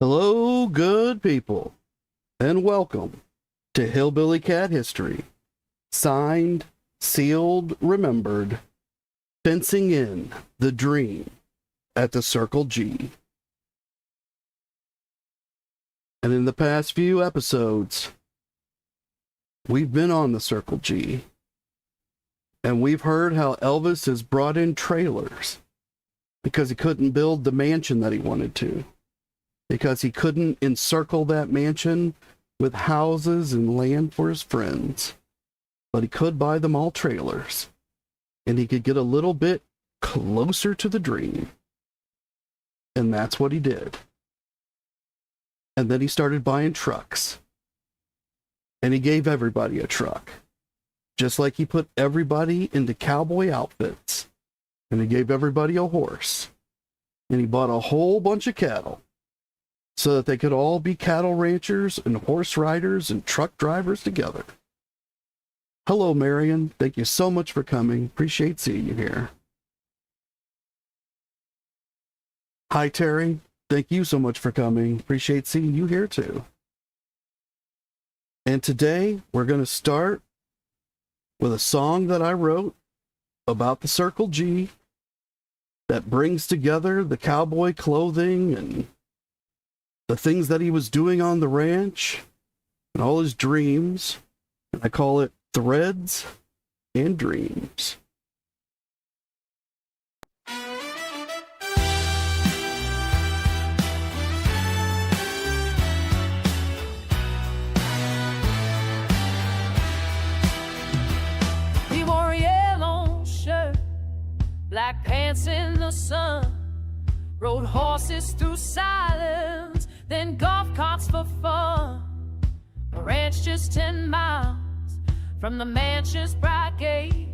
Hello, good people, and welcome to Hillbilly Cat History. Signed, sealed, remembered, fencing in the dream at the Circle G. And in the past few episodes, we've been on the Circle G, and we've heard how Elvis has brought in trailers because he couldn't build the mansion that he wanted to, because he couldn't encircle that mansion with houses and land for his friends, but he could buy them all trailers, and he could get a little bit closer to the dream. And that's what he did. And then he started buying trucks. And he gave everybody a truck. Just like he put everybody into cowboy outfits. And he gave everybody a horse. And he bought a whole bunch of cattle so that they could all be cattle ranchers and horse riders and truck drivers together. Hello, Marion. Thank you so much for coming. Appreciate seeing you here. Hi, Terry. Thank you so much for coming. Appreciate seeing you here too. And today we're going to start with a song that I wrote about the Circle G that brings together the cowboy clothing and the things that he was doing on the ranch and all his dreams. And I call it Threads and Dreams. Black pants in the sun, rode horses through silence, then golf carts for fun. A ranch just 10 miles from the mansion's bright gate,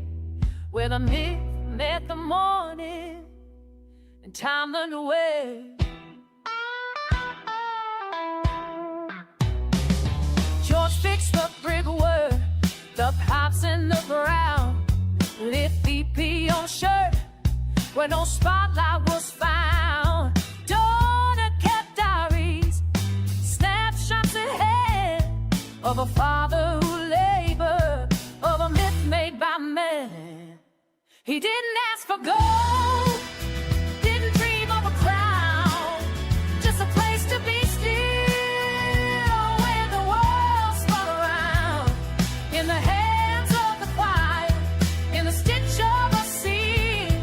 where the myth met the morning and time learned away. George fixed the brickwork, the pipes in the ground, lit VP on shirt where no spotlight was found. Donna kept diaries, snapshots ahead of a father who labored, of a myth made by man. He didn't ask for gold, didn't dream of a crown, just a place to be still when the world spun around. In the hands of the quiet, in the stitch of a scene,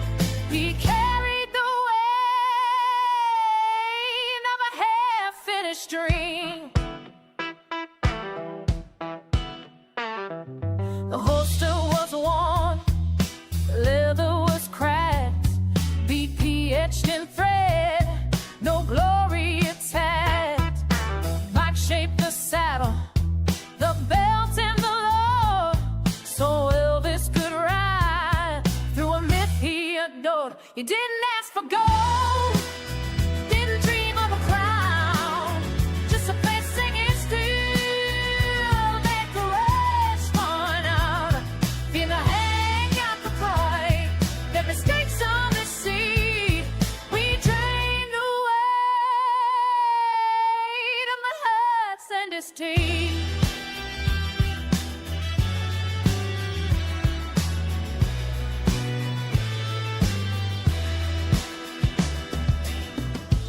he carried the weight of a half-finished dream. The holster was worn, the leather was cracked, BP etched in thread, no glory attached. Mike shaped the saddle, the belt and the load, so Elvis could ride through a myth he adored. You didn't ask for gold, didn't dream of a crown, just a place singing still, let the rest run out. In the hang out the pride, the mistakes on the sea, we drained the weight of the hearts and his teeth.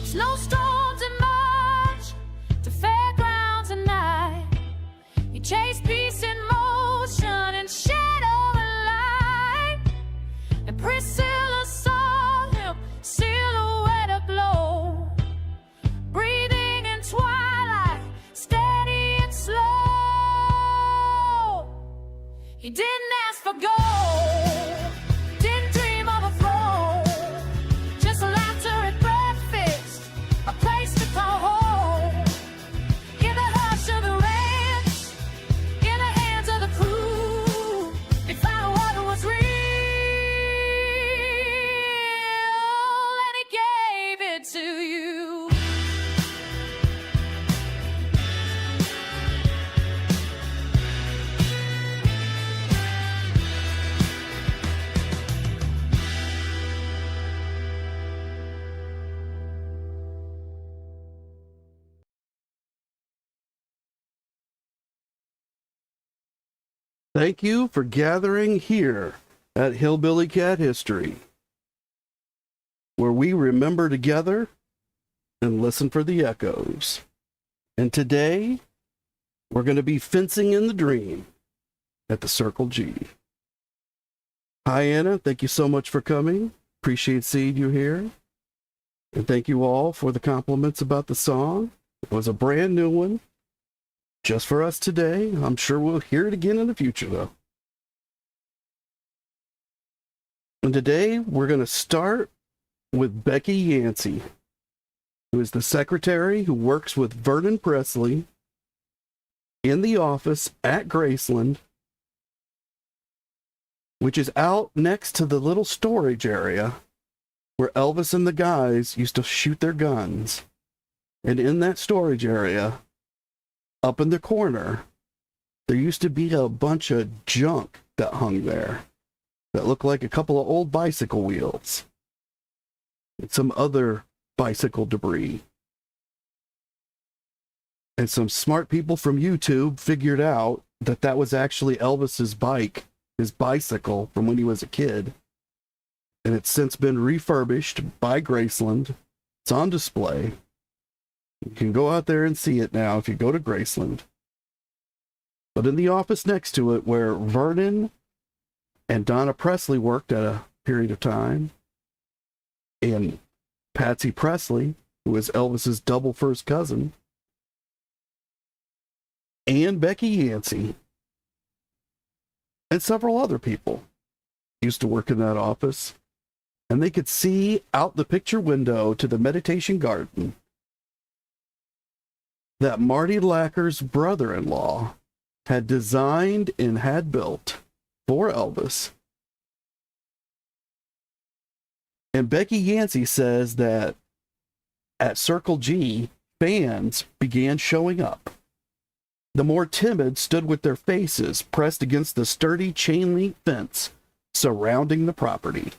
Snowstorms in March to fairgrounds at night. He chased peace in motion and shadow and light. And Priscilla saw him, silhouette aglow, breathing in twilight, steady and slow. He didn't ask for gold, didn't dream of a throne, just laughter at breakfast, a Thank you for gathering here at Hillbilly Cat History, where we remember together and listen for the echoes. And today, we're going to be fencing in the dream at the Circle G. Hi, Anna. Thank you so much for coming. Appreciate seeing you here. And thank you all for the compliments about the song. It was a brand new one, just for us today. I'm sure we'll hear it again in the future, though. And today, we're going to start with Becky Yancey, who is the secretary who works with Vernon Presley in the office at Graceland, which is out next to the little storage area where Elvis and the guys used to shoot their guns. And in that storage area, up in the corner, there used to be a bunch of junk that hung there that looked like a couple of old bicycle wheels and some other bicycle debris. And some smart people from YouTube figured out that that was actually Elvis's bike, his bicycle from when he was a kid. And it's since been refurbished by Graceland. It's on display. You can go out there and see it now if you go to Graceland. But in the office next to it, where Vernon and Donna Presley worked at a period of time, and Patsy Presley, who is Elvis's double first cousin, and Becky Yancey, and several other people used to work in that office, and they could see out the picture window to the meditation garden that Marty Lacker's brother-in-law had designed and had built for Elvis. And Becky Yancey says that at Circle G, fans began showing up. The more timid stood with their faces pressed against the sturdy chain-link fence surrounding the property.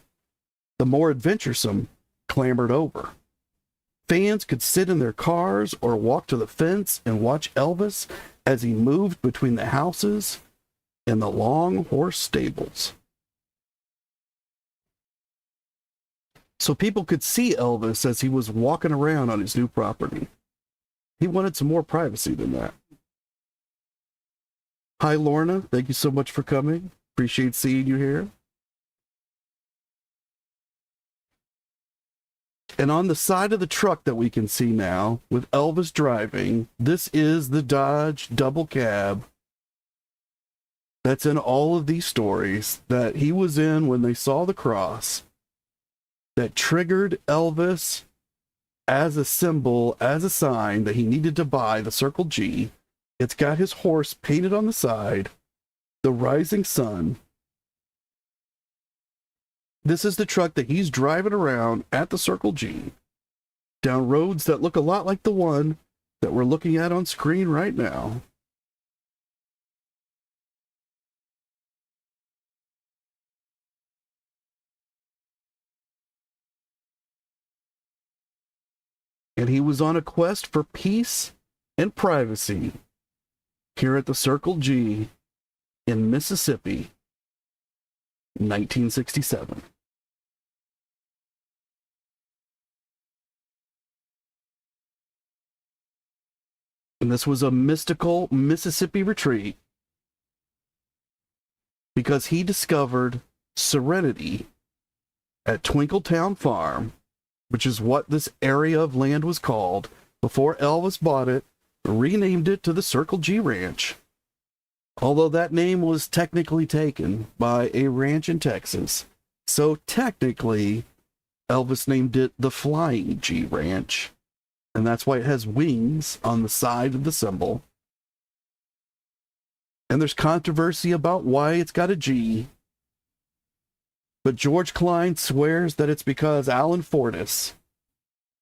The more adventuresome clambered over. Fans could sit in their cars or walk to the fence and watch Elvis as he moved between the houses and the long horse stables. So people could see Elvis as he was walking around on his new property. He wanted some more privacy than that. Hi, Lorna. Thank you so much for coming. Appreciate seeing you here. And on the side of the truck that we can see now, with Elvis driving, this is the Dodge double cab that's in all of these stories that he was in when they saw the cross, that triggered Elvis as a symbol, as a sign that he needed to buy the Circle G. It's got his horse painted on the side, the rising sun. This is the truck that he's driving around at the Circle G, down roads that look a lot like the one that we're looking at on screen right now. And he was on a quest for peace and privacy here at the Circle G in Mississippi, 1967. And this was a mystical Mississippi retreat because he discovered serenity at Twinkletown Farm, which is what this area of land was called before Elvis bought it, renamed it to the Circle G Ranch. Although that name was technically taken by a ranch in Texas. So technically, Elvis named it the Flying G Ranch. And that's why it has wings on the side of the symbol. And there's controversy about why it's got a G. But George Klein swears that it's because Alan Fortas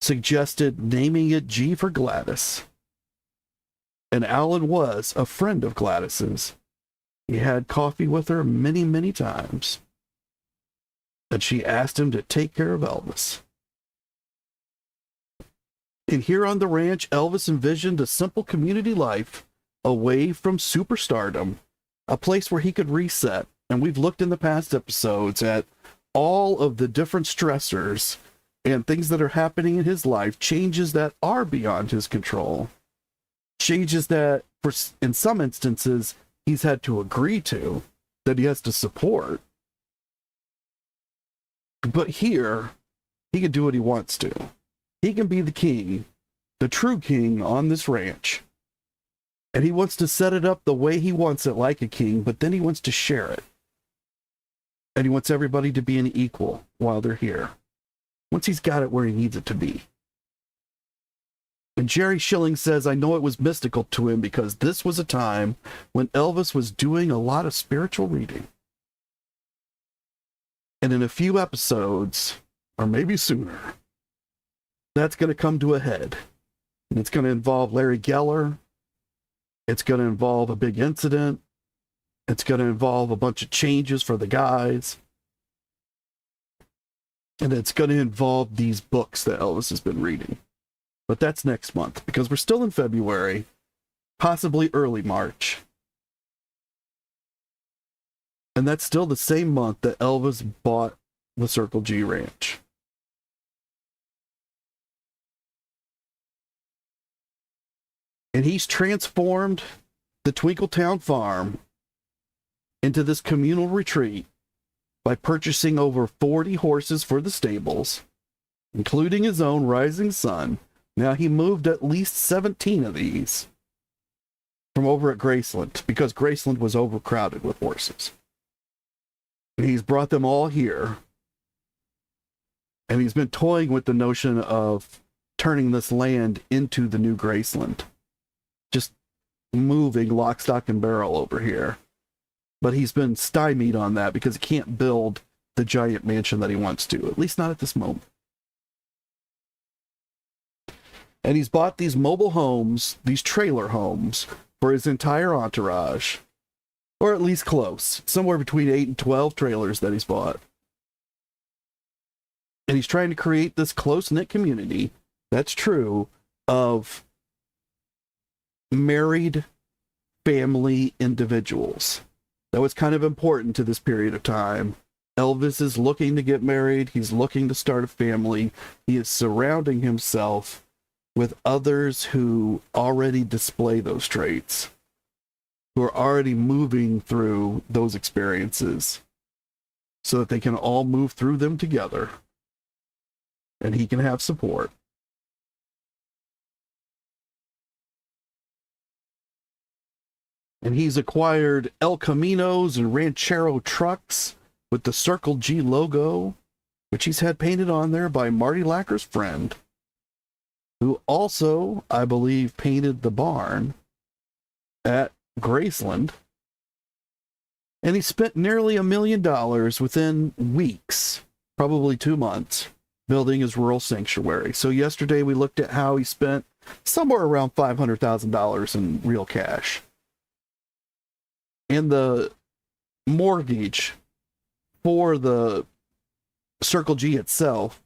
suggested naming it G for Gladys. And Alan was a friend of Gladys's. He had coffee with her many, many times. And she asked him to take care of Elvis. And here on the ranch, Elvis envisioned a simple community life away from superstardom a place where he could reset. And we've looked in the past episodes at all of the different stressors and things that are happening in his life, changes that are beyond his control, changes that, in some instances, he's had to agree to, that he has to support. But here, he can do what he wants to. He can be the king, the true king on this ranch. And he wants to set it up the way he wants it, like a king, but then he wants to share it. And he wants everybody to be an equal while they're here, once he's got it where he needs it to be. And Jerry Schilling says, I know it was mystical to him because this was a time when Elvis was doing a lot of spiritual reading. And in a few episodes, or maybe sooner, that's going to come to a head. And it's going to involve Larry Geller. It's going to involve a big incident. It's going to involve a bunch of changes for the guys. And it's going to involve these books that Elvis has been reading. But that's next month, because we're still in February, possibly early March. And that's still the same month that Elvis bought the Circle G Ranch. And he's transformed the Twinkletown Farm into this communal retreat by purchasing over 40 horses for the stables, including his own Rising Sun. Now, he moved at least 17 of these from over at Graceland, because Graceland was overcrowded with horses. And he's brought them all here. And he's been toying with the notion of turning this land into the new Graceland. Just moving lock, stock, and barrel over here. But he's been stymied on that because he can't build the giant mansion that he wants to, at least not at this moment. And he's bought these mobile homes, these trailer homes, for his entire entourage. Or at least close. Somewhere between 8 and 12 trailers that he's bought. And he's trying to create this close-knit community, that's true, of married family individuals. That was kind of important to this period of time. Elvis is looking to get married. He's looking to start a family. He is surrounding himself with others who already display those traits, who are already moving through those experiences so that they can all move through them together and he can have support. And he's acquired El Caminos and Ranchero trucks with the Circle G logo, which he's had painted on there by Marty Lacker's friend, who also, I believe, painted the barn at Graceland. And he spent nearly $1 million within weeks, probably 2 months, building his rural sanctuary. So yesterday we looked at how he spent somewhere around $500,000 in real cash. And the mortgage for the Circle G itself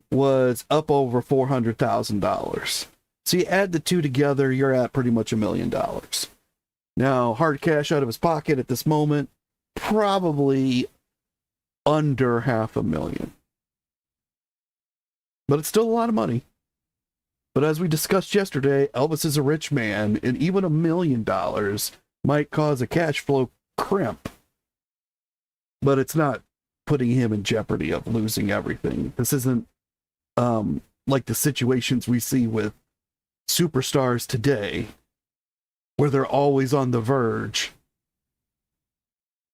was up over $400,000. So you add the two together, you're at pretty much $1 million. Now, hard cash out of his pocket at this moment, probably under $500,000. But it's still a lot of money. But as we discussed yesterday, Elvis is a rich man, and even $1 million might cause a cash flow crimp. But it's not putting him in jeopardy of losing everything. This isn't like the situations we see with superstars today, where they're always on the verge.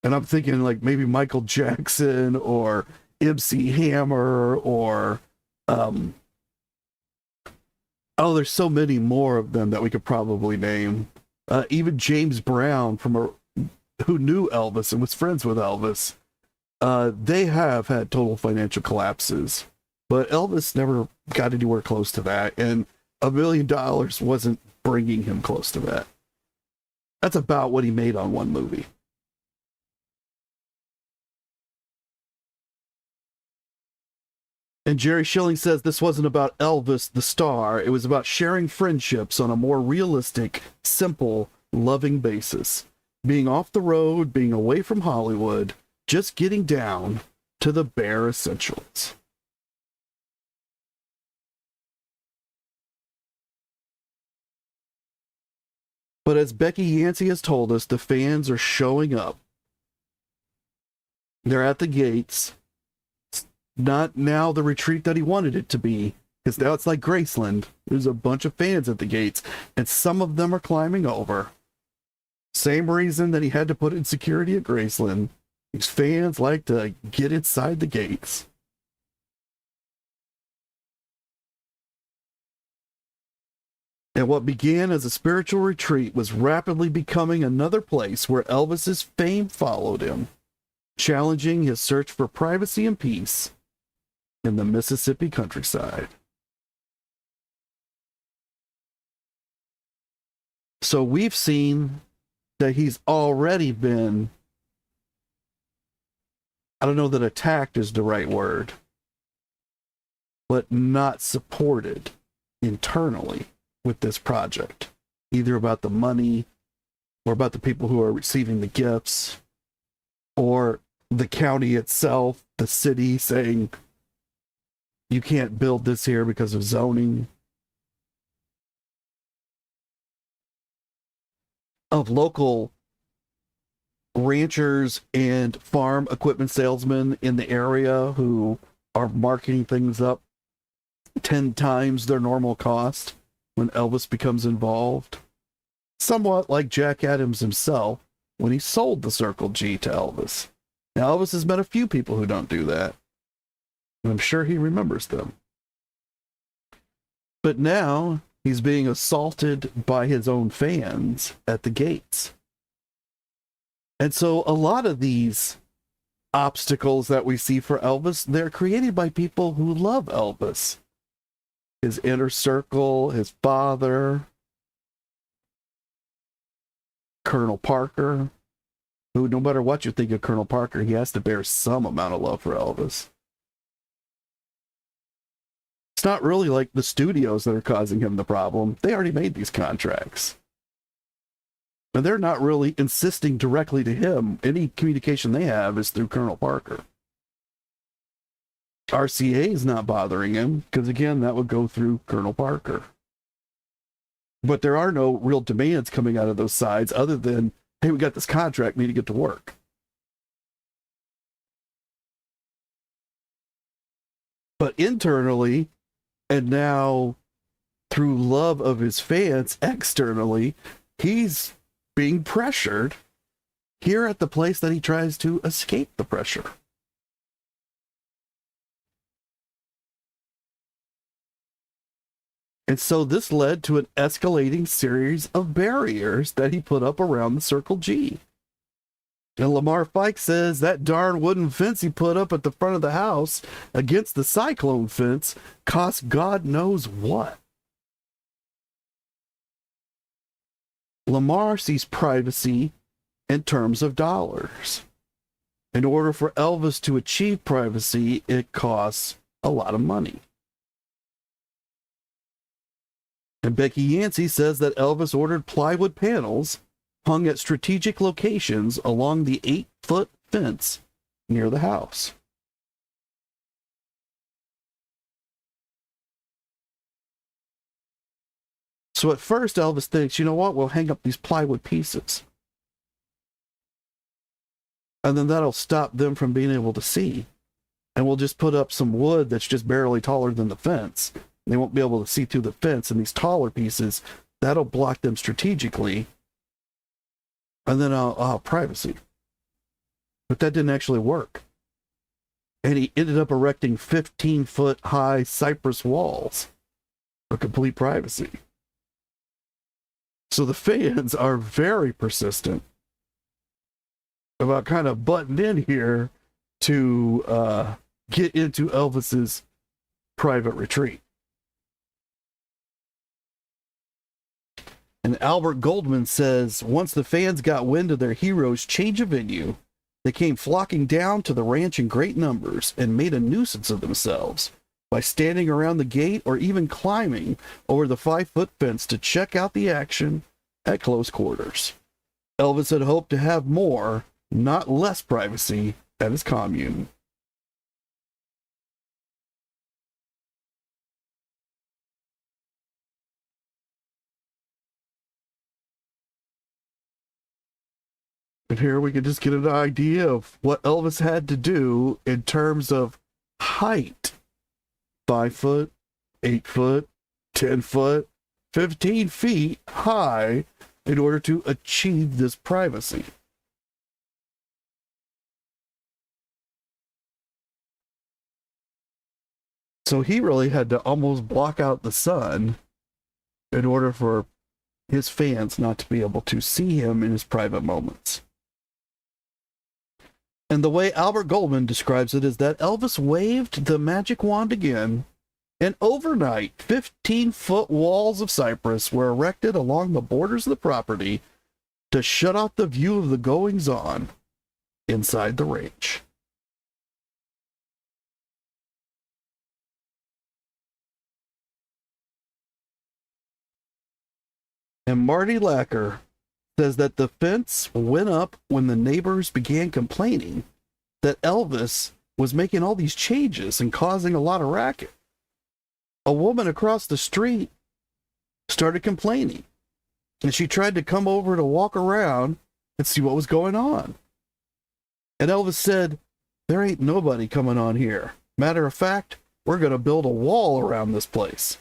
And I'm thinking like maybe Michael Jackson or MC Hammer or there's so many more of them that we could probably name. Even James Brown who knew Elvis and was friends with Elvis. They have had total financial collapses, but Elvis never got anywhere close to that, and $1 million wasn't bringing him close to that. That's about what he made on one movie. And Jerry Schilling says this wasn't about Elvis the star, it was about sharing friendships on a more realistic, simple, loving basis. being off the road, being away from Hollywood, just getting down to the bare essentials. But as Becky Yancey has told us, the fans are showing up. They're at the gates. It's not now the retreat that he wanted it to be, because now it's like Graceland. There's a bunch of fans at the gates, and some of them are climbing over. Same reason that he had to put in security at Graceland. These fans like to get inside the gates. And what began as a spiritual retreat was rapidly becoming another place where Elvis's fame followed him, challenging his search for privacy and peace in the Mississippi countryside. So we've seen that he's already been, I don't know that attacked is the right word, but not supported internally with this project, either about the money or about the people who are receiving the gifts, or the county itself, the city saying, you can't build this here because of zoning. Of local ranchers and farm equipment salesmen in the area who are marketing things up 10 times their normal cost when Elvis becomes involved. Somewhat like Jack Adams himself when he sold the Circle G to Elvis. Now, Elvis has met a few people who don't do that, and I'm sure he remembers them. But now he's being assaulted by his own fans at the gates. And so a lot of these obstacles that we see for Elvis, they're created by people who love Elvis. His inner circle, his father, Colonel Parker, who, no matter what you think of Colonel Parker, he has to bear some amount of love for Elvis. It's not really like the studios that are causing him the problem. They already made these contracts. And they're not really insisting directly to him. Any communication they have is through Colonel Parker. RCA is not bothering him, because again, that would go through Colonel Parker. But there are no real demands coming out of those sides other than, hey, we got this contract, we need to get to work. But internally, and now through love of his fans externally, he's being pressured here at the place that he tries to escape the pressure. And so this led to an escalating series of barriers that he put up around the Circle G. And Lamar Fike says that darn wooden fence he put up at the front of the house against the cyclone fence cost God knows what. Lamar sees privacy in terms of dollars. In order for Elvis to achieve privacy, it costs a lot of money. And Becky Yancey says that Elvis ordered plywood panels hung at strategic locations along the 8-foot fence near the house. So at first, Elvis thinks, you know what, we'll hang up these plywood pieces. And then that'll stop them from being able to see. And we'll just put up some wood that's just barely taller than the fence. They won't be able to see through the fence, and these taller pieces, that'll block them strategically. And then I'll have privacy. But that didn't actually work. And he ended up erecting 15-foot high cypress walls for complete privacy. So the fans are very persistent about kind of butting in here to get into Elvis's private retreat. And Albert Goldman says, once the fans got wind of their hero's change of venue, they came flocking down to the ranch in great numbers and made a nuisance of themselves by standing around the gate or even climbing over the 5-foot fence to check out the action at close quarters. Elvis had hoped to have more, not less privacy at his commune. And here we can just get an idea of what Elvis had to do in terms of height. 5 foot, 8 foot, 10 foot, 15 feet high in order to achieve this privacy. So he really had to almost block out the sun in order for his fans not to be able to see him in his private moments. And the way Albert Goldman describes it is that Elvis waved the magic wand again, and overnight, 15-foot walls of cypress were erected along the borders of the property to shut off the view of the goings-on inside the ranch. And Marty Lacker says that the fence went up when the neighbors began complaining that Elvis was making all these changes and causing a lot of racket. A woman across the street started complaining, and she tried to come over to walk around and see what was going on. And Elvis said, "There ain't nobody coming on here. Matter of fact, we're going to build a wall around this place."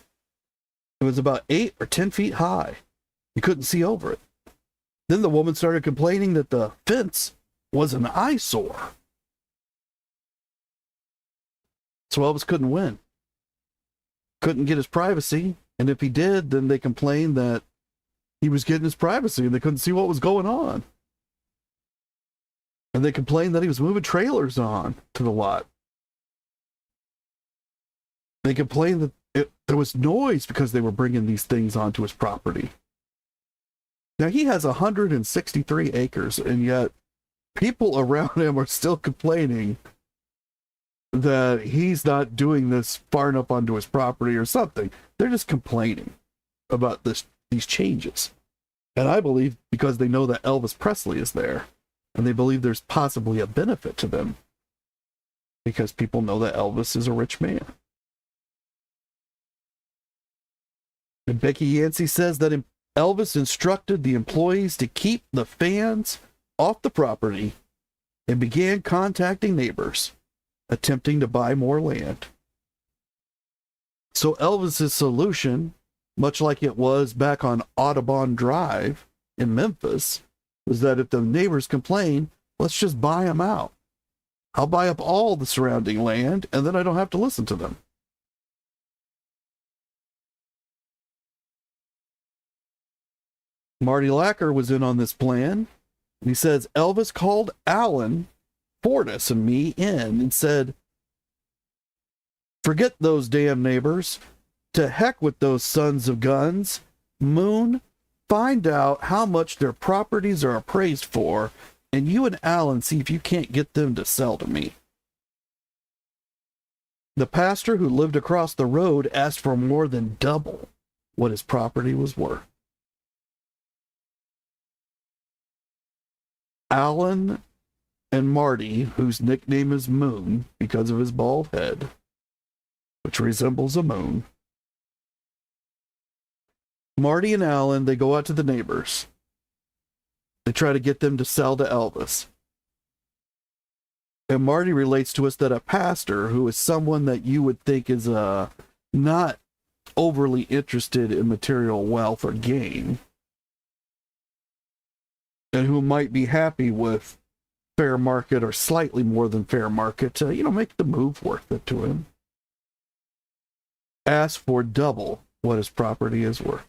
It was about 8 or 10 feet high. You couldn't see over it. Then the woman started complaining that the fence was an eyesore. So Elvis couldn't win. Couldn't get his privacy. And if he did, then they complained that he was getting his privacy and they couldn't see what was going on. And they complained that he was moving trailers on to the lot. They complained that there was noise because they were bringing these things onto his property. Now, he has 163 acres, and yet people around him are still complaining that he's not doing this far enough onto his property or something. They're just complaining about these changes. And I believe because they know that Elvis Presley is there, and they believe there's possibly a benefit to them because people know that Elvis is a rich man. And Becky Yancey says that Elvis instructed the employees to keep the fans off the property and began contacting neighbors, attempting to buy more land. So Elvis's solution, much like it was back on Audubon Drive in Memphis, was that if the neighbors complain, let's just buy them out. I'll buy up all the surrounding land, and then I don't have to listen to them. Marty Lacker was in on this plan. He says Elvis called Alan Fortas and me in and said, "Forget those damn neighbors. To heck with those sons of guns. Moon, find out how much their properties are appraised for, and you and Alan see if you can't get them to sell to me." The pastor who lived across the road asked for more than double what his property was worth. Alan and Marty, whose nickname is Moon because of his bald head, which resembles a moon. Marty and Alan, they go out to the neighbors. They try to get them to sell to Elvis. And Marty relates to us that a pastor, who is someone that you would think is not overly interested in material wealth or gain, and who might be happy with fair market or slightly more than fair market to, make the move worth it to him, ask for double what his property is worth.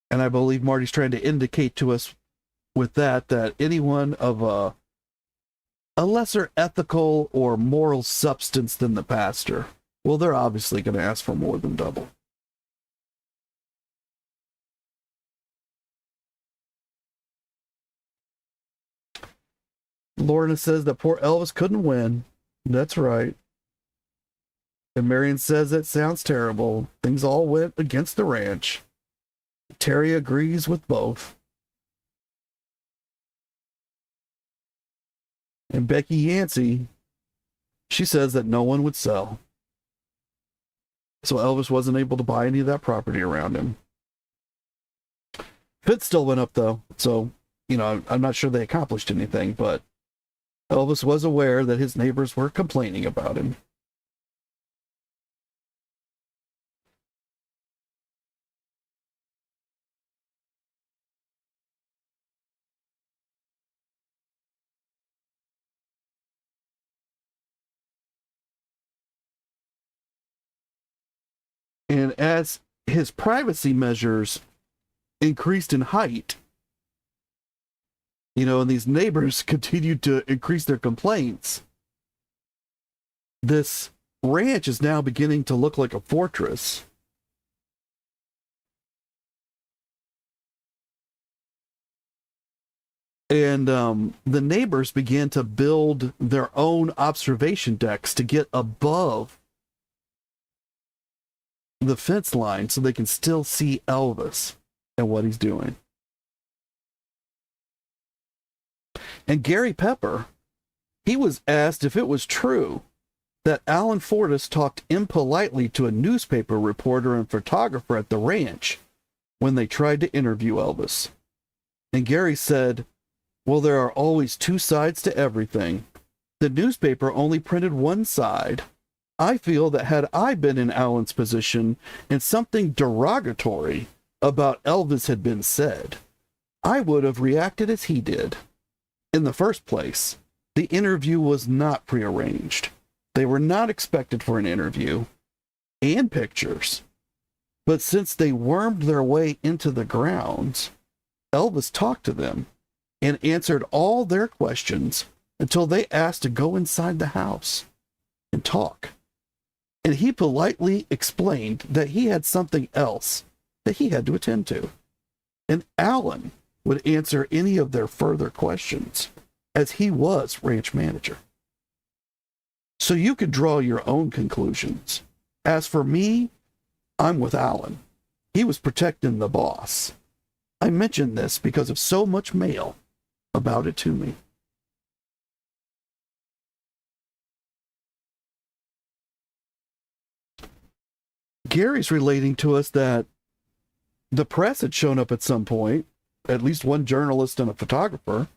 And I believe Marty's trying to indicate to us with that anyone of a lesser ethical or moral substance than the pastor, well, they're obviously going to ask for more than double. Lorna says that poor Elvis couldn't win. That's right. And Marion says that sounds terrible. Things all went against the ranch. Terry agrees with both. And Becky Yancey, she says that no one would sell. So Elvis wasn't able to buy any of that property around him. Fitz still went up, though. So, I'm not sure they accomplished anything, but Elvis was aware that his neighbors were complaining about him. And as his privacy measures increased in height, and these neighbors continued to increase their complaints, this ranch is now beginning to look like a fortress. And the neighbors began to build their own observation decks to get above the fence line so they can still see Elvis and what he's doing. And Gary Pepper, he was asked if it was true that Alan Fortas talked impolitely to a newspaper reporter and photographer at the ranch when they tried to interview Elvis. And Gary said, "Well, there are always two sides to everything. The newspaper only printed one side. I feel that had I been in Alan's position and something derogatory about Elvis had been said, I would have reacted as he did. In the first place, the interview was not prearranged. They were not expected for an interview and pictures. But since they wormed their way into the grounds, Elvis talked to them and answered all their questions until they asked to go inside the house and talk. And he politely explained that he had something else that he had to attend to. And Alan would answer any of their further questions, as he was ranch manager. So you could draw your own conclusions. As for me, I'm with Alan. He was protecting the boss. I mention this because of so much mail about it to me." Gary's relating to us that the press had shown up at some point, at least one journalist and a photographer.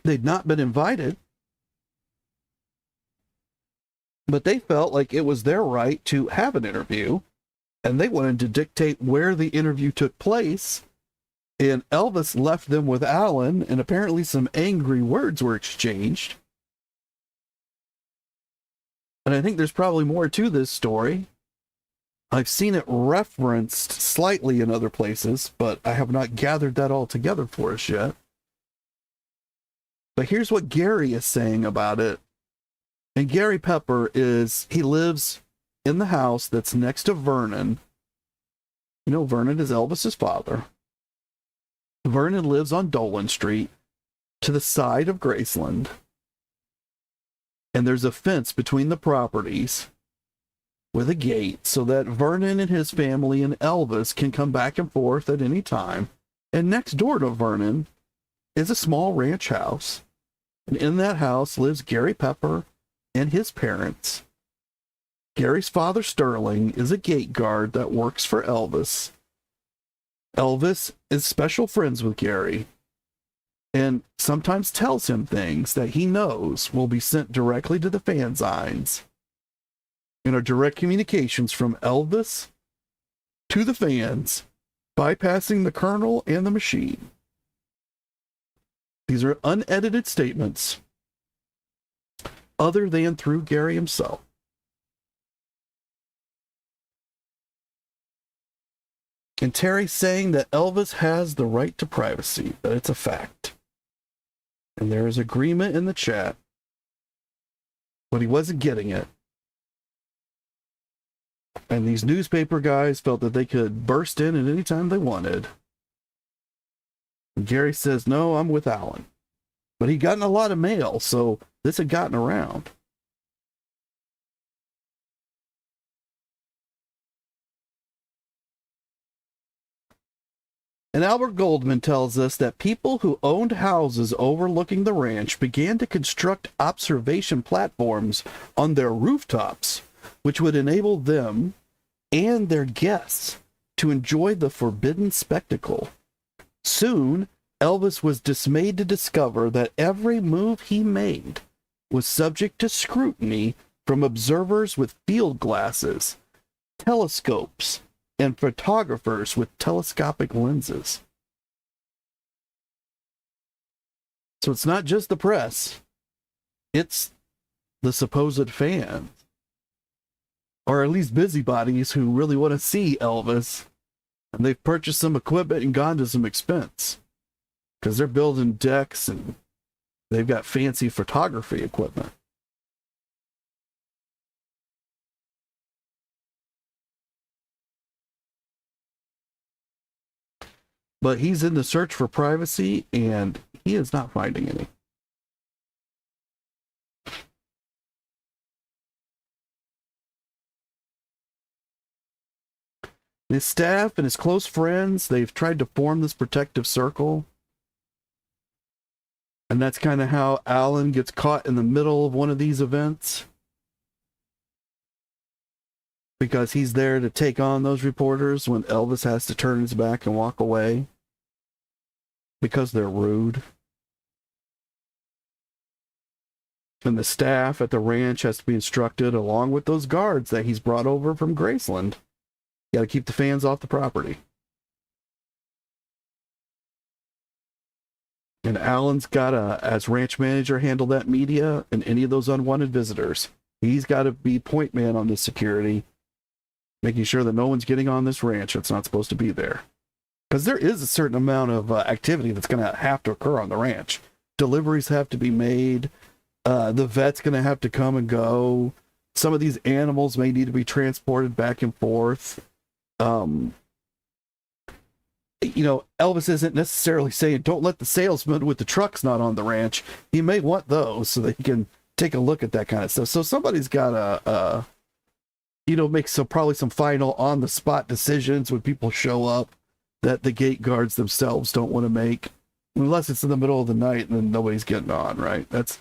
They'd not been invited, but they felt like it was their right to have an interview, and they wanted to dictate where the interview took place. And Elvis left them with Alan, and apparently some angry words were exchanged. And I think there's probably more to this story. I've seen it referenced slightly in other places, but I have not gathered that all together for us yet. But here's what Gary is saying about it. And Gary Pepper he lives in the house that's next to Vernon. Vernon is Elvis's father. Vernon lives on Dolan Street to the side of Graceland. And there's a fence between the properties with a gate so that Vernon and his family and Elvis can come back and forth at any time. And next door to Vernon is a small ranch house. And in that house lives Gary Pepper and his parents. Gary's father, Sterling, is a gate guard that works for Elvis. Elvis is special friends with Gary and sometimes tells him things that he knows will be sent directly to the fanzines and are direct communications from Elvis to the fans, bypassing the colonel and the machine. These are unedited statements other than through Gary himself. And Terry saying that Elvis has the right to privacy, that it's a fact. And there is agreement in the chat, but he wasn't getting it. And these newspaper guys felt that they could burst in at any time they wanted. And Gary says, "No, I'm with Alan." But he'd gotten a lot of mail, so this had gotten around. And Albert Goldman tells us that people who owned houses overlooking the ranch began to construct observation platforms on their rooftops, which would enable them and their guests to enjoy the forbidden spectacle. Soon, Elvis was dismayed to discover that every move he made was subject to scrutiny from observers with field glasses, telescopes, and photographers with telescopic lenses. So it's not just the press, it's the supposed fans, or at least busybodies who really want to see Elvis, and they've purchased some equipment and gone to some expense because they're building decks and they've got fancy photography equipment. But he's in the search for privacy, and he is not finding any. His staff and his close friends, they've tried to form this protective circle. And that's kind of how Alan gets caught in the middle of one of these events. Because he's there to take on those reporters when Elvis has to turn his back and walk away. Because they're rude. And the staff at the ranch has to be instructed, along with those guards that he's brought over from Graceland. You got to keep the fans off the property. And Alan's got to, as ranch manager, handle that media and any of those unwanted visitors. He's got to be point man on this security, making sure that no one's getting on this ranch that's not supposed to be there. Because there is a certain amount of activity that's going to have to occur on the ranch. Deliveries have to be made. The vet's going to have to come and go. Some of these animals may need to be transported back and forth. Elvis isn't necessarily saying don't let the salesman with the trucks not on the ranch. He may want those so that he can take a look at that kind of stuff. So somebody's got to, make probably some final on the spot decisions when people show up that the gate guards themselves don't want to make, unless it's in the middle of the night and then nobody's getting on, right? That's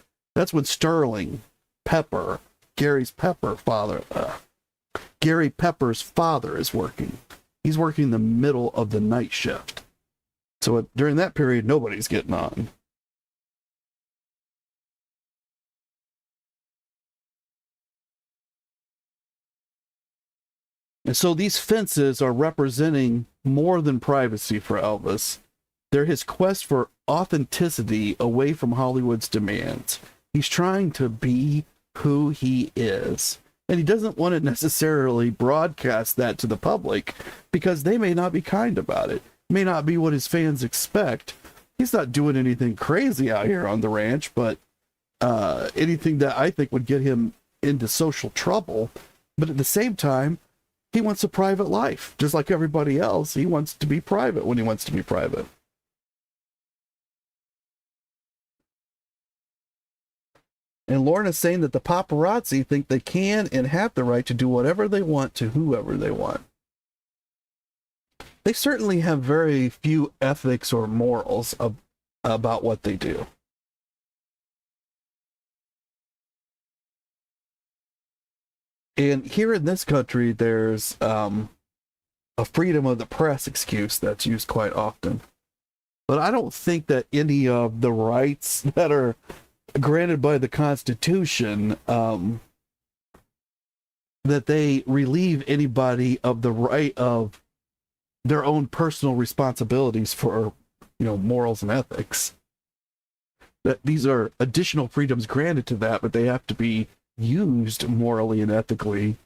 when Sterling Pepper, Gary Pepper's father is working. He's working the middle of the night shift. So during that period, nobody's getting on. And so these fences are representing more than privacy for Elvis. They're his quest for authenticity away from Hollywood's demands. He's trying to be who he is. And he doesn't want to necessarily broadcast that to the public because they may not be kind about it. It may not be what his fans expect. He's not doing anything crazy out here on the ranch, but anything that I think would get him into social trouble. But at the same time, he wants a private life. Just like everybody else, he wants to be private when he wants to be private. And Lorna's saying that the paparazzi think they can and have the right to do whatever they want to whoever they want. They certainly have very few ethics or morals about what they do. And here in this country, there's a freedom of the press excuse that's used quite often. But I don't think that any of the rights that are granted by the Constitution, that they relieve anybody of the right of their own personal responsibilities for, morals and ethics. That these are additional freedoms granted to that, but they have to be used morally and ethically.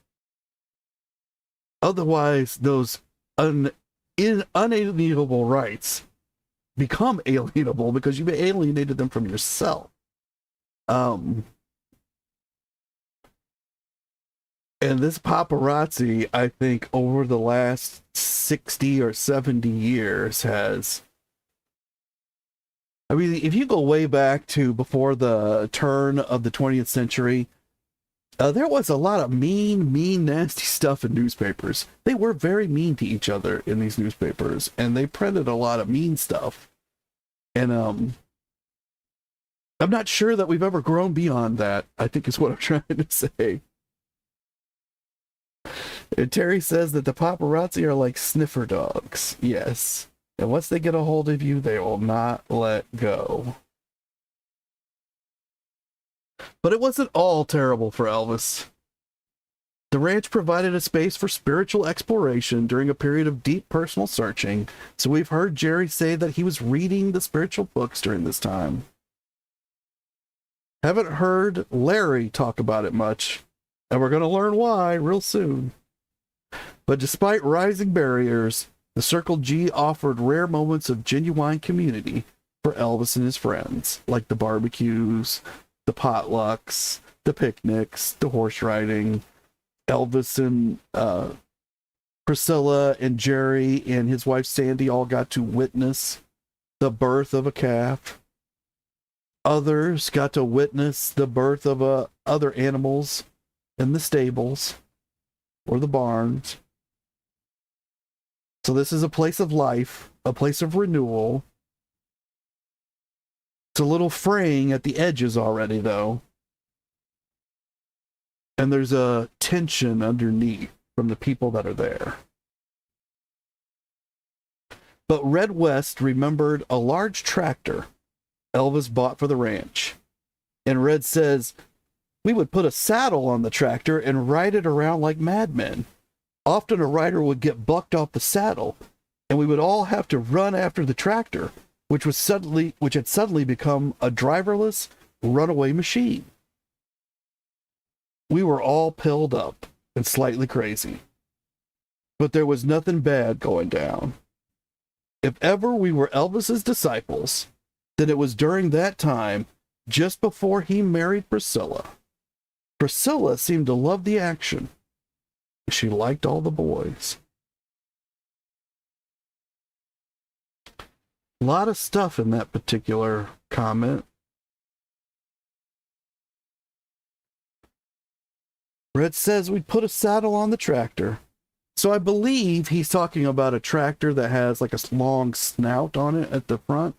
Otherwise, those unalienable rights become alienable because you've alienated them from yourself. And this paparazzi, I think, over the last 60 or 70 years has... if you go way back to before the turn of the 20th century, There was a lot of mean, nasty stuff in newspapers. They were very mean to each other in these newspapers, and they printed a lot of mean stuff. And I'm not sure that we've ever grown beyond that, I think is what I'm trying to say. And Terry says that the paparazzi are like sniffer dogs. Yes. And once they get a hold of you, they will not let go. But it wasn't all terrible for Elvis. The ranch provided a space for spiritual exploration during a period of deep personal searching, so we've heard Jerry say that he was reading the spiritual books during this time. Haven't heard Larry talk about it much, and we're going to learn why real soon. But despite rising barriers, the Circle G offered rare moments of genuine community for Elvis and his friends, like the barbecues, the potlucks, the picnics, the horse riding. Elvis and Priscilla and Jerry and his wife Sandy all got to witness the birth of a calf. Others got to witness the birth of other animals in the stables or the barns. So this is a place of life, a place of renewal. It's a little fraying at the edges already, though. And there's a tension underneath from the people that are there. But Red West remembered a large tractor Elvis bought for the ranch. And Red says, we would put a saddle on the tractor and ride it around like madmen. Often a rider would get bucked off the saddle, and we would all have to run after the tractor, which had suddenly become a driverless, runaway machine. We were all pilled up and slightly crazy. But there was nothing bad going down. If ever we were Elvis's disciples, then it was during that time, just before he married Priscilla. Priscilla seemed to love the action. She liked all the boys. A lot of stuff in that particular comment. Red says we'd put a saddle on the tractor. So I believe he's talking about a tractor that has like a long snout on it at the front,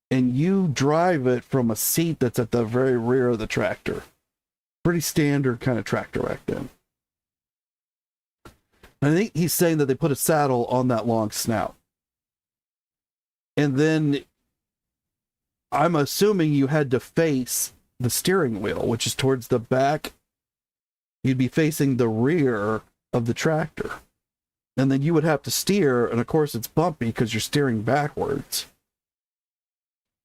and you drive it from a seat that's at the very rear of the tractor. Pretty standard kind of tractor back then. I think he's saying that they put a saddle on that long snout. And then I'm assuming you had to face the steering wheel, which is towards the back. You'd be facing the rear of the tractor. And then you would have to steer, and of course it's bumpy because you're steering backwards.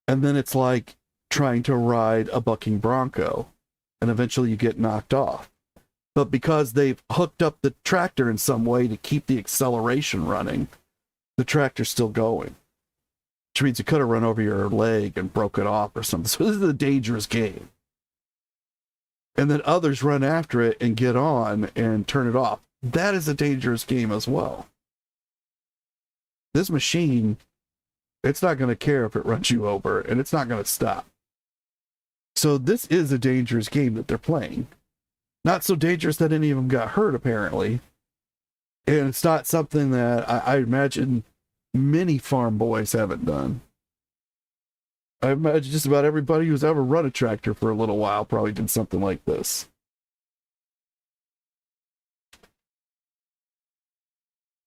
And then it's like trying to ride a bucking bronco, and eventually you get knocked off. But because they've hooked up the tractor in some way to keep the acceleration running, the tractor's still going. Which means you could have run over your leg and broke it off or something. So this is a dangerous game. And then others run after it and get on and turn it off. That is a dangerous game as well. This machine, it's not going to care if it runs you over, and it's not going to stop. So this is a dangerous game that they're playing. Not so dangerous that any of them got hurt, apparently. And it's not something that I imagine many farm boys haven't done. I imagine just about everybody who's ever run a tractor for a little while probably did something like this.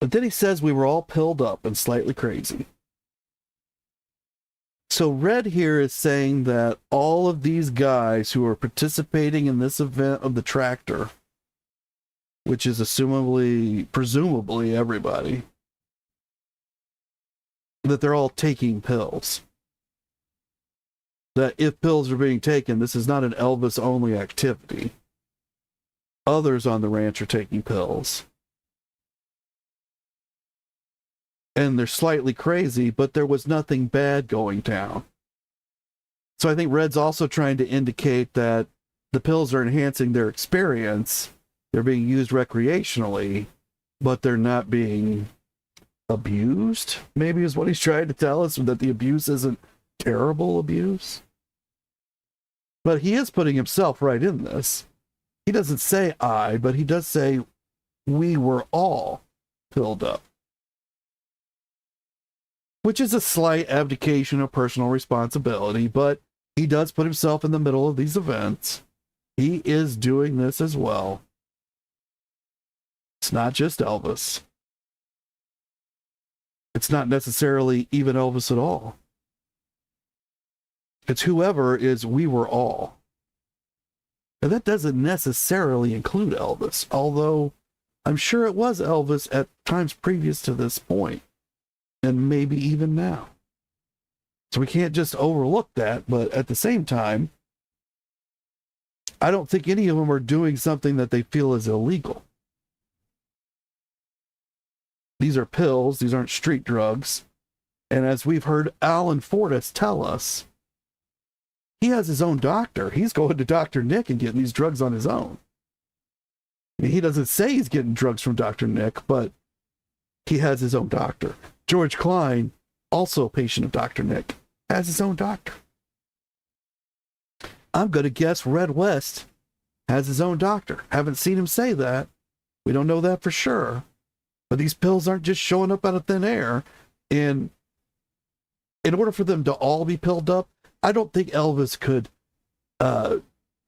But then he says we were all pilled up and slightly crazy. So Red here is saying that all of these guys who are participating in this event of the tractor, which is presumably everybody, that they're all taking pills. That if pills are being taken, this is not an Elvis-only activity. Others on the ranch are taking pills. And they're slightly crazy, but there was nothing bad going down. So I think Red's also trying to indicate that the pills are enhancing their experience. They're being used recreationally, but they're not being abused, maybe is what he's trying to tell us, that the abuse isn't terrible abuse. But he is putting himself right in this. He doesn't say I, but he does say we were all pilled up, which is a slight abdication of personal responsibility, but he does put himself in the middle of these events. He is doing this as well. It's not just Elvis. It's not necessarily even Elvis at all. It's whoever is we were all. And that doesn't necessarily include Elvis, although I'm sure it was Elvis at times previous to this point, and maybe even now. So we can't just overlook that, but at the same time, I don't think any of them are doing something that they feel is illegal. These are pills, these aren't street drugs. And as we've heard Alan Fortas tell us, he has his own doctor. He's going to Dr. Nick and getting these drugs on his own. I mean, he doesn't say he's getting drugs from Dr. Nick, but he has his own doctor. George Klein, also a patient of Dr. Nick, has his own doctor. I'm going to guess Red West has his own doctor. Haven't seen him say that. We don't know that for sure. But these pills aren't just showing up out of thin air. And in order for them to all be pilled up, I don't think Elvis could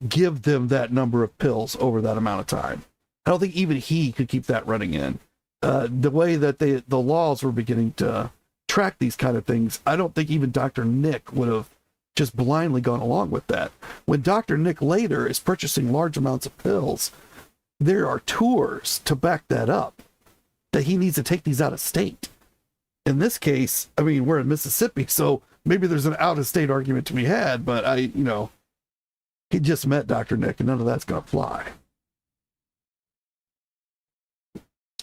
give them that number of pills over that amount of time. I don't think even he could keep that running in. The way that the laws were beginning to track these kind of things, I don't think even Dr. Nick would have just blindly gone along with that. When Dr. Nick later is purchasing large amounts of pills, there are tours to back that up, that he needs to take these out of state. In this case, I mean, we're in Mississippi, so maybe there's an out-of-state argument to be had, but he just met Dr. Nick, and none of that's going to fly.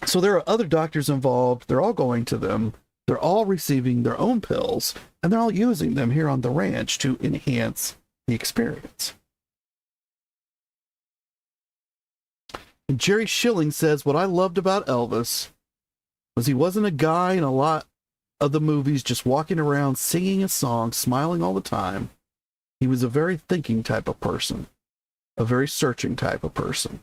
So there are other doctors involved. They're all going to them. They're all receiving their own pills, and they're all using them here on the ranch to enhance the experience. And Jerry Schilling says, what I loved about Elvis was he wasn't a guy in a lot of the movies just walking around singing a song, smiling all the time. He was a very thinking type of person, a very searching type of person.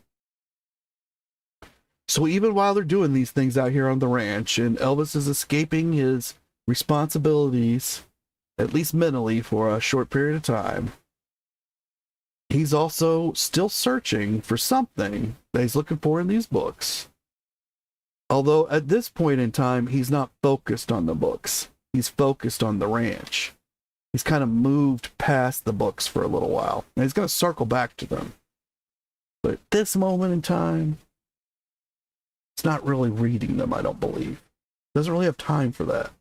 So even while they're doing these things out here on the ranch, and Elvis is escaping his responsibilities, at least mentally, for a short period of time, he's also still searching for something that he's looking for in these books. Although at this point in time, he's not focused on the books. He's focused on the ranch. He's kind of moved past the books for a little while, and he's going to circle back to them. But at this moment in time, it's not really reading them, I don't believe. Doesn't really have time for that.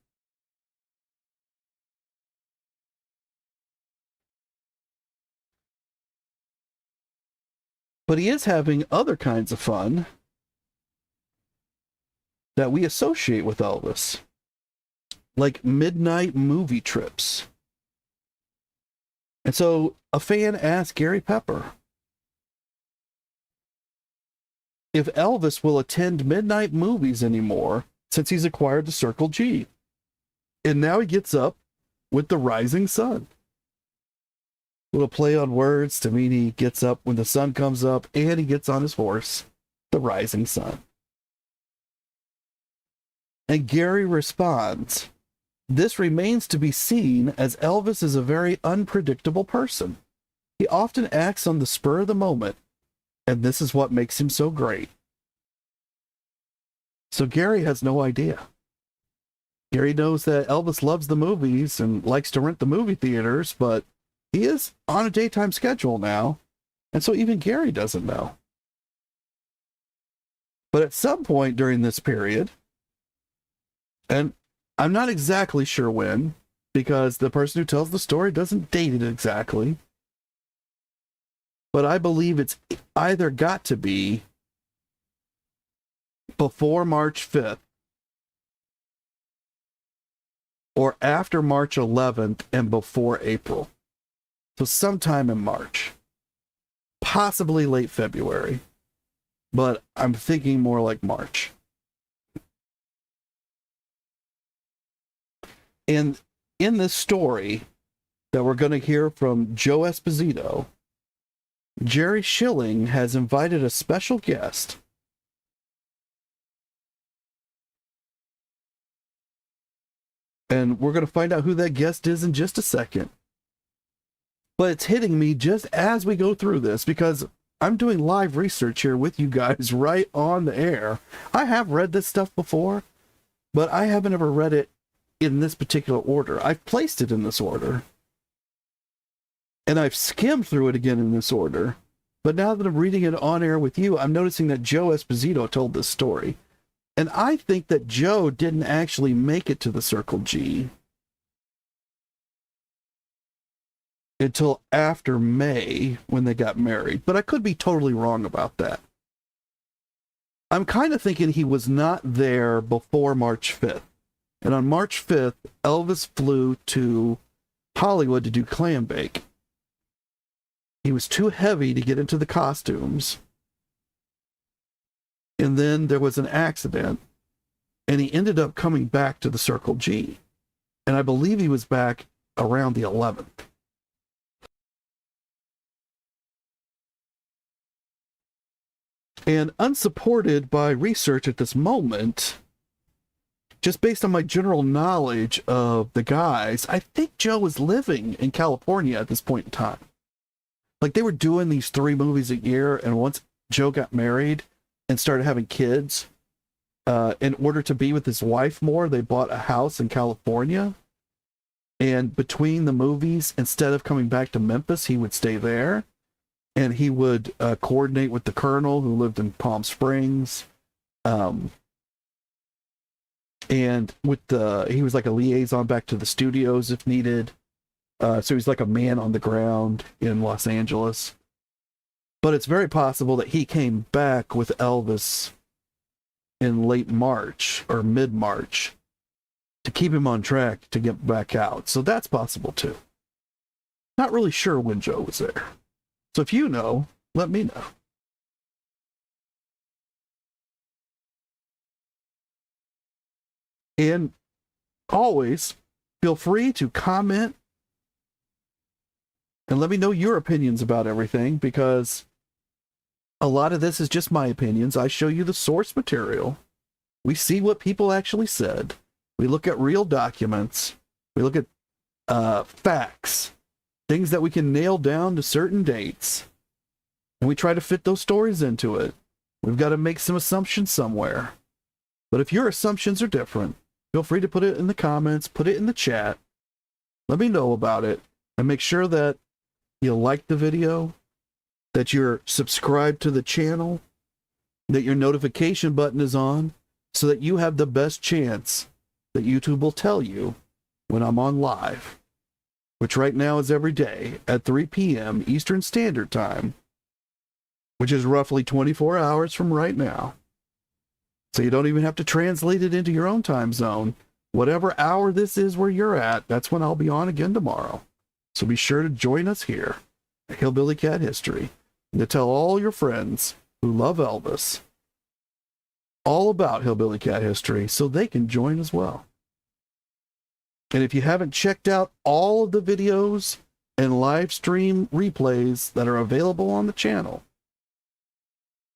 But he is having other kinds of fun that we associate with Elvis, like midnight movie trips. And so a fan asked Gary Pepper if Elvis will attend midnight movies anymore since he's acquired the Circle G. And now he gets up with the rising sun. A little play on words to mean he gets up when the sun comes up, and he gets on his horse, the rising sun. And Gary responds, this remains to be seen, as Elvis is a very unpredictable person. He often acts on the spur of the moment, and this is what makes him so great. So Gary has no idea. Gary knows that Elvis loves the movies and likes to rent the movie theaters, but he is on a daytime schedule now, and so even Gary doesn't know. But at some point during this period, and I'm not exactly sure when, because the person who tells the story doesn't date it exactly, but I believe it's either got to be before March 5th or after March 11th and before April. So sometime in March, possibly late February, but I'm thinking more like March. And in this story that we're going to hear from Joe Esposito, Jerry Schilling has invited a special guest. And we're going to find out who that guest is in just a second. But it's hitting me just as we go through this because I'm doing live research here with you guys right on the air. I have read this stuff before, but I haven't ever read it in this particular order. I've placed it in this order. And I've skimmed through it again in this order. But now that I'm reading it on air with you, I'm noticing that Joe Esposito told this story. And I think that Joe didn't actually make it to the Circle G until after May when they got married. But I could be totally wrong about that. I'm kind of thinking he was not there before March 5th. And on March 5th, Elvis flew to Hollywood to do Clam Bake. He was too heavy to get into the costumes. And then there was an accident, and he ended up coming back to the Circle G. And I believe he was back around the 11th. And unsupported by research at this moment, just based on my general knowledge of the guys, I think Joe was living in California at this point in time. Like, they were doing these 3 movies a year, and once Joe got married and started having kids, in order to be with his wife more, they bought a house in California. And between the movies, instead of coming back to Memphis, he would stay there. And he would coordinate with the Colonel, who lived in Palm Springs. And with he was like a liaison back to the studios if needed. So he's like a man on the ground in Los Angeles. But it's very possible that he came back with Elvis in late March or mid-March to keep him on track to get back out. So that's possible too. Not really sure when Joe was there. So if you know, let me know. And always feel free to comment and let me know your opinions about everything, because a lot of this is just my opinions. I show you the source material. We see what people actually said. We look at real documents. We look at facts, things that we can nail down to certain dates. And we try to fit those stories into it. We've got to make some assumptions somewhere. But if your assumptions are different, feel free to put it in the comments, put it in the chat. Let me know about it. And make sure that you like the video, that you're subscribed to the channel, that your notification button is on, so that you have the best chance that YouTube will tell you when I'm on live, which right now is every day at 3 p.m. Eastern Standard Time, which is roughly 24 hours from right now. So you don't even have to translate it into your own time zone. Whatever hour this is where you're at, that's when I'll be on again tomorrow. So be sure to join us here at Hillbilly Cat History, and to tell all your friends who love Elvis all about Hillbilly Cat History so they can join as well. And if you haven't checked out all of the videos and live stream replays that are available on the channel,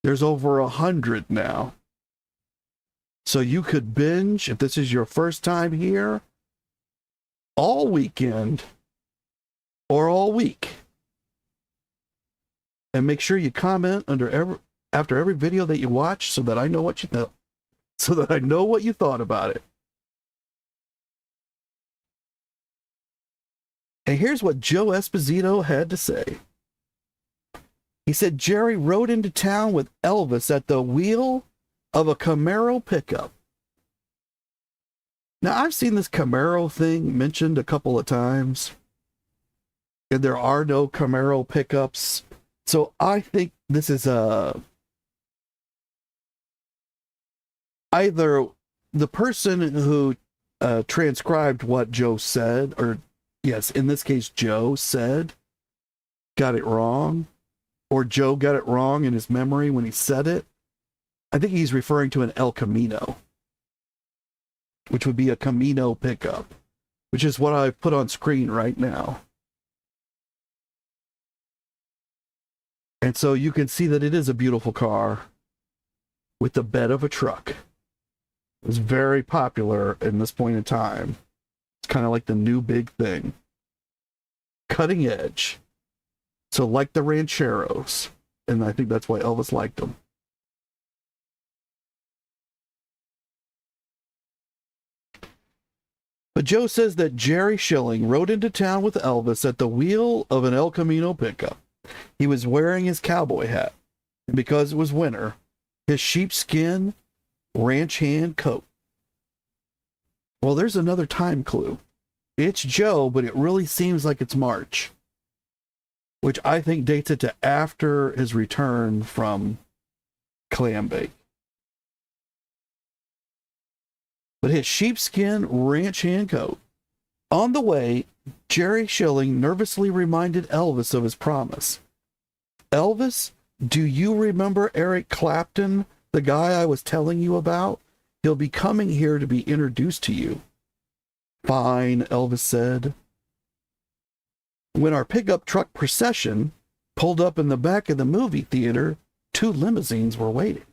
there's over 100 now. So you could binge, if this is your first time here, all weekend or all week. And make sure you comment after every video that you watch so that I know what you know, so that I know what you thought about it. And here's what Joe Esposito had to say. He said Jerry rode into town with Elvis at the wheel of a Camaro pickup. Now, I've seen this Camaro thing mentioned a couple of times, and there are no Camaro pickups. So I think this is either the person who transcribed what Joe said, or yes, in this case, Joe said, got it wrong, or Joe got it wrong in his memory when he said it. I think he's referring to an El Camino, which would be a Camino pickup, which is what I've put on screen right now. And so you can see that it is a beautiful car with the bed of a truck. It was very popular in this point in time. It's kind of like the new big thing. Cutting edge. So like the Rancheros. And I think that's why Elvis liked them. But Joe says that Jerry Schilling rode into town with Elvis at the wheel of an El Camino pickup. He was wearing his cowboy hat, and because it was winter, his sheepskin ranch hand coat. Well, there's another time clue. It's Joe, but it really seems like it's March, which I think dates it to after his return from Clambake. But his sheepskin ranch hand coat. On the way, Jerry Schilling nervously reminded Elvis of his promise. Elvis, do you remember Eric Clapton, the guy I was telling you about? He'll be coming here to be introduced to you. Fine, Elvis said. When our pickup truck procession pulled up in the back of the movie theater, 2 limousines were waiting.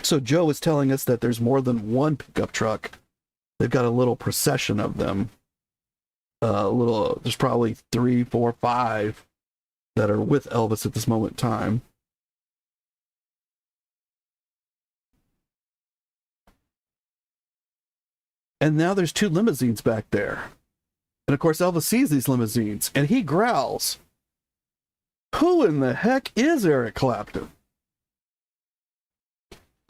So Joe is telling us that there's more than one pickup truck. They've got a little procession of them. There's probably 3, 4, 5 that are with Elvis at this moment in time. And now there's 2 limousines back there. And of course, Elvis sees these limousines and he growls, "Who in the heck is Eric Clapton?"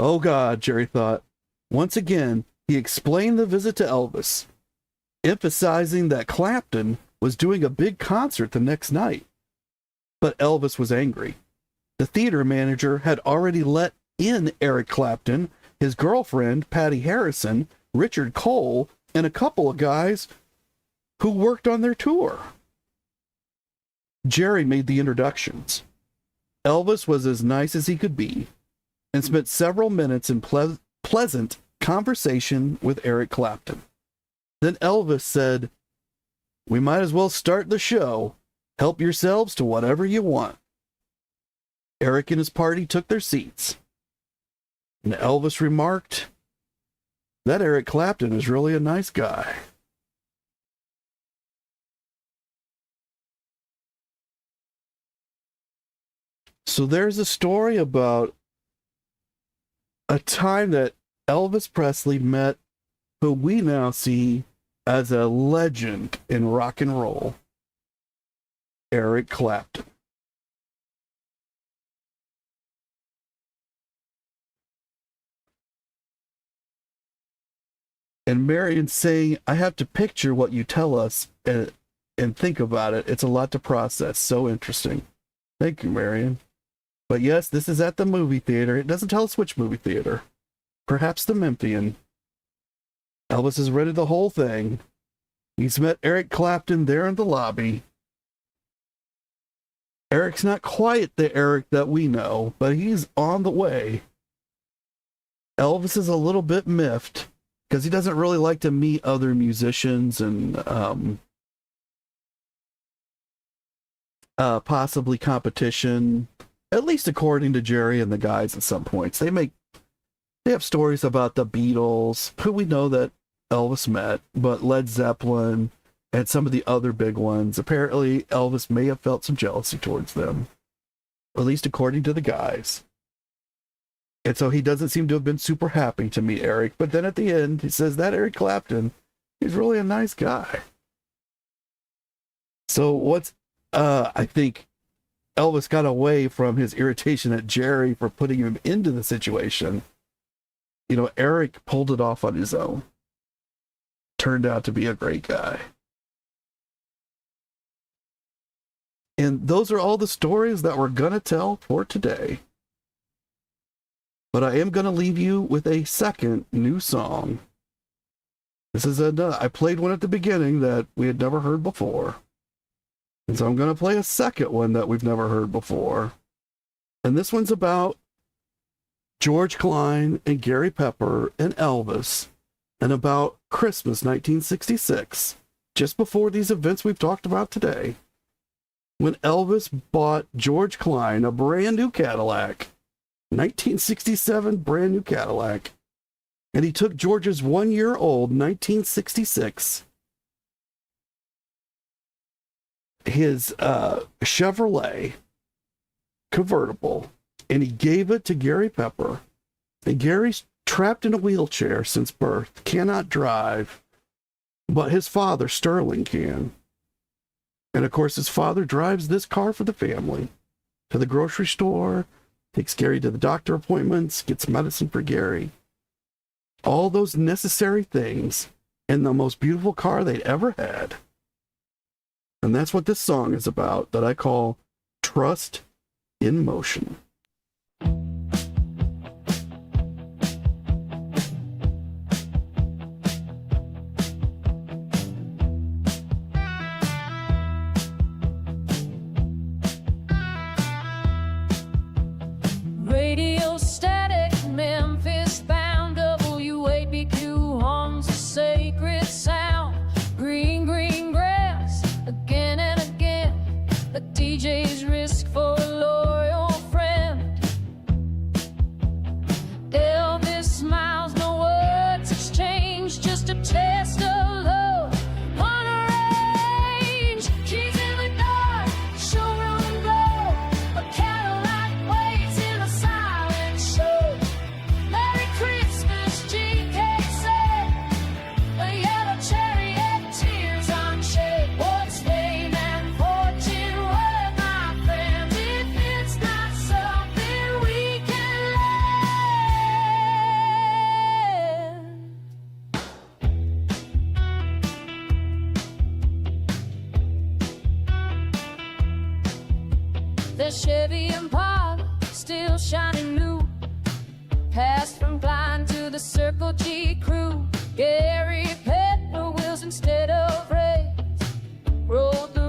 Oh God, Jerry thought. Once again, he explained the visit to Elvis, emphasizing that Clapton was doing a big concert the next night. But Elvis was angry. The theater manager had already let in Eric Clapton, his girlfriend, Patty Harrison, Richard Cole, and a couple of guys who worked on their tour. Jerry made the introductions. Elvis was as nice as he could be and spent several minutes in pleasant conversation with Eric Clapton. Then Elvis said, "We might as well start the show. Help yourselves to whatever you want." Eric and his party took their seats. And Elvis remarked, "That Eric Clapton is really a nice guy." So there's a story about a time that Elvis Presley met who we now see as a legend in rock and roll, Eric Clapton. And Marion's saying, "I have to picture what you tell us and think about it. It's a lot to process. So interesting." Thank you, Marion. But yes, this is at the movie theater. It doesn't tell us which movie theater. Perhaps the Memphian. Elvis has rented the whole thing. He's met Eric Clapton there in the lobby. Eric's not quite the Eric that we know, but he's on the way. Elvis is a little bit miffed because he doesn't really like to meet other musicians and possibly competition, at least according to Jerry and the guys at some points. They have stories about the Beatles, who we know that Elvis met, but Led Zeppelin and some of the other big ones. Apparently, Elvis may have felt some jealousy towards them, or at least according to the guys. And so he doesn't seem to have been super happy to meet Eric. But then at the end, he says that Eric Clapton, he's really a nice guy. So I think Elvis got away from his irritation at Jerry for putting him into the situation. You know, Eric pulled it off on his own. Turned out to be a great guy. And those are all the stories that we're going to tell for today. But I am going to leave you with a second new song. This is I played one at the beginning that we had never heard before. And so I'm going to play a second one that we've never heard before. And this one's about George Klein and Gary Pepper and Elvis, and about Christmas 1966, just before these events we've talked about today. when Elvis bought George Klein a brand new Cadillac, 1967 brand new Cadillac, and he took George's 1-year-old 1966 his Chevrolet convertible, and he gave it to Gary Pepper. And Gary's trapped in a wheelchair since birth, cannot drive, but his father, Sterling, can. And of course, his father drives this car for the family to the grocery store, takes Gary to the doctor appointments, gets medicine for Gary. All those necessary things in the most beautiful car they'd ever had. And that's what this song is about, that I call Trust in Motion. Radio static, Memphis bound, WABQ homes a sacred sound. Green, green grass, again and again. The DJ's risk for a loyal friend. Elvis smiles, no words exchanged, just a test of love on a range. Keys in the dark, showroom and glow. A Cadillac waits in a silent show. Merry Christmas, GK said. A yellow chariot, tears on shade. What's fame and fortune worth, my friend, if it's not something we can lend? The Chevy Impala, still shining new. Passed from blind to the Circle G crew. Gary Pepper wheels instead of rails. Rode the